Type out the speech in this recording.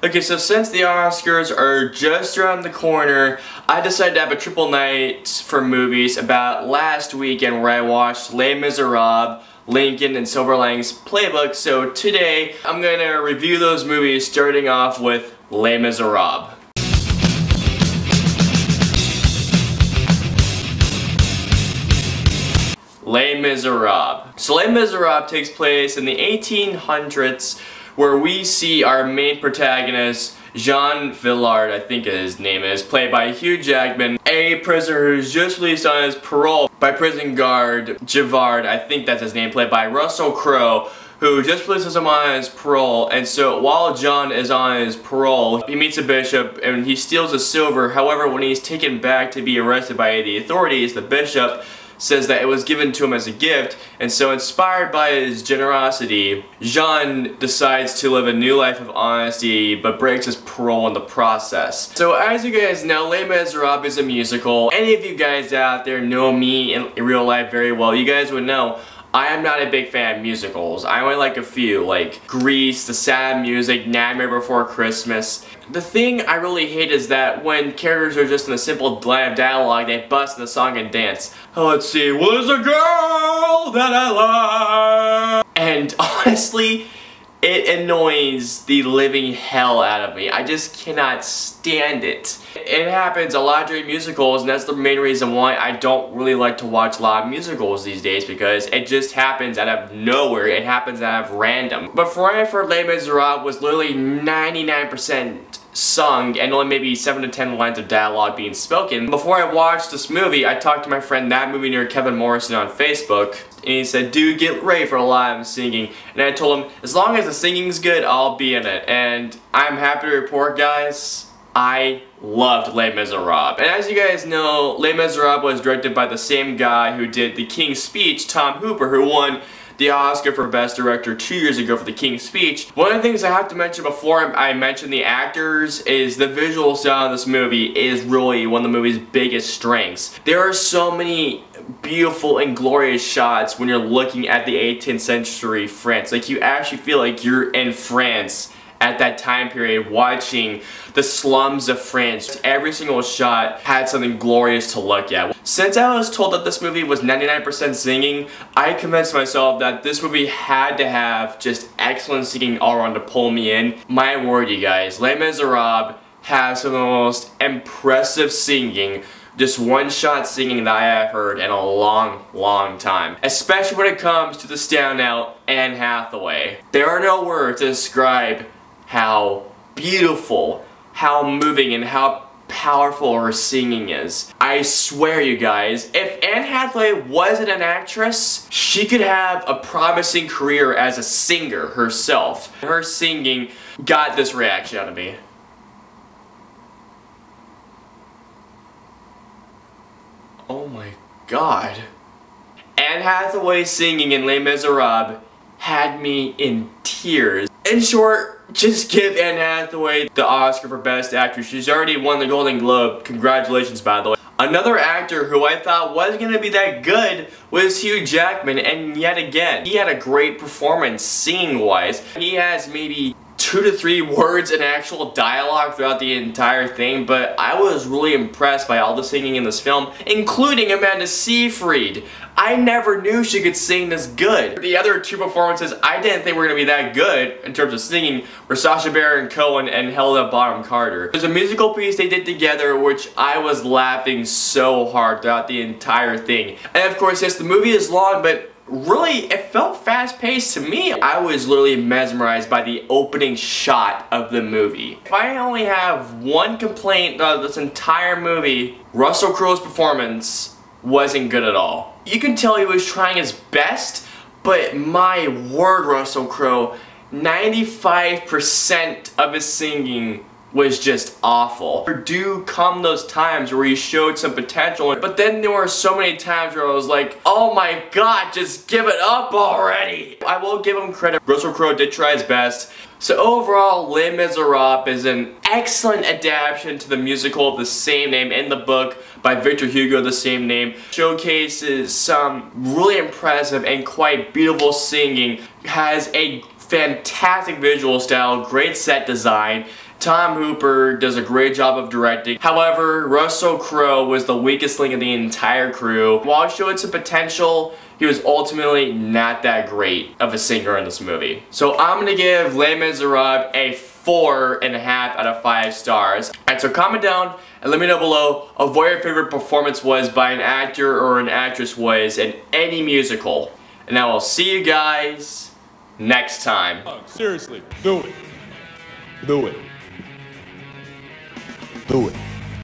Okay, so since the Oscars are just around the corner, I decided to have a triple night for movies about last weekend where I watched Les Miserables, Lincoln, and Silver Linings Playbook. So today, I'm gonna review those movies starting off with Les Miserables. Les Miserables. So Les Miserables takes place in the 1800s, where we see our main protagonist, Jean Villard, I think his name is, played by Hugh Jackman, a prisoner who's just released on his parole by prison guard Javard, I think that's his name, played by Russell Crowe, who just releases him on his parole. And so while John is on his parole, he meets a bishop and he steals a silver. However, when he's taken back to be arrested by the authorities, the bishop says that it was given to him as a gift, and so inspired by his generosity, Jean decides to live a new life of honesty but breaks his parole in the process. So as you guys know, Les Miserables is a musical. Any of you guys out there know me in real life very well. You guys would know I am not a big fan of musicals. I only like a few, like Grease, The Sad Music, Nightmare Before Christmas. The thing I really hate is that when characters are just in a simple line of dialogue, they bust in the song and dance. Oh, let's see, was a girl that I like. And honestly, it annoys the living hell out of me. I just cannot stand it. It happens a lot during musicals, and that's the main reason why I don't really like to watch a lot of musicals these days, because it just happens out of nowhere. It happens out of random. But for what I've heard, Les Miserables was literally 99% sung and only maybe 7 to 10 lines of dialogue being spoken. Before I watched this movie, I talked to my friend That Movie Near Kevin Morrison on Facebook, and he said, dude, get ready for a lot of singing. And I told him, as long as the singing's good, I'll be in it. And I'm happy to report, guys, I loved Les Miserables. And as you guys know, Les Miserables was directed by the same guy who did The King's Speech, Tom Hooper, who won the Oscar for Best Director 2 years ago for The King's Speech. One of the things I have to mention before I mention the actors is the visual style of this movie is really one of the movie's biggest strengths. There are so many beautiful and glorious shots when you're looking at the 18th century France. Like, you actually feel like you're in France at that time period watching the slums of France. Every single shot had something glorious to look at. Since I was told that this movie was 99% singing, I convinced myself that this movie had to have just excellent singing all around to pull me in. My word, you guys, Les Miserables has some of the most impressive singing, just one-shot singing that I have heard in a long time. Especially when it comes to the standout Anne Hathaway. There are no words to describe how beautiful, how moving, and how powerful her singing is. I swear, you guys, if Anne Hathaway wasn't an actress, she could have a promising career as a singer herself. Her singing got this reaction out of me. Oh my god. Anne Hathaway singing in Les Miserables had me in tears. In short, just give Anne Hathaway the Oscar for Best Actress. She's already won the Golden Globe. Congratulations, by the way. Another actor who I thought wasn't going to be that good was Hugh Jackman, and yet again, he had a great performance singing-wise. He has maybe 2 to 3 words in actual dialogue throughout the entire thing, but I was really impressed by all the singing in this film, including Amanda Seyfried. I never knew she could sing this good. The other 2 performances I didn't think were going to be that good in terms of singing were Sacha Baron Cohen and Helena Bonham Carter. There's a musical piece they did together which I was laughing so hard throughout the entire thing. And of course, yes, the movie is long, but really, it felt fast-paced to me. I was literally mesmerized by the opening shot of the movie. If I only have one complaint of this entire movie, Russell Crowe's performance wasn't good at all. You can tell he was trying his best, but my word, Russell Crowe, 95% of his singing was just awful. There do come those times where he showed some potential, but then there were so many times where I was like, oh my god, just give it up already. I will give him credit. Russell Crowe did try his best. So overall, Les Miserables is an excellent adaptation to the musical of the same name in the book by Victor Hugo, the same name. Showcases some really impressive and quite beautiful singing. Has a fantastic visual style, great set design. Tom Hooper does a great job of directing. However, Russell Crowe was the weakest link in the entire crew. While he showed some potential, he was ultimately not that great of a singer in this movie. So I'm gonna give Les Miserables a 4.5 out of 5 stars. Alright, so comment down and let me know below of what your favorite performance was by an actor or an actress was in any musical. And I will see you guys next time. Seriously, do it. Do it. Do it.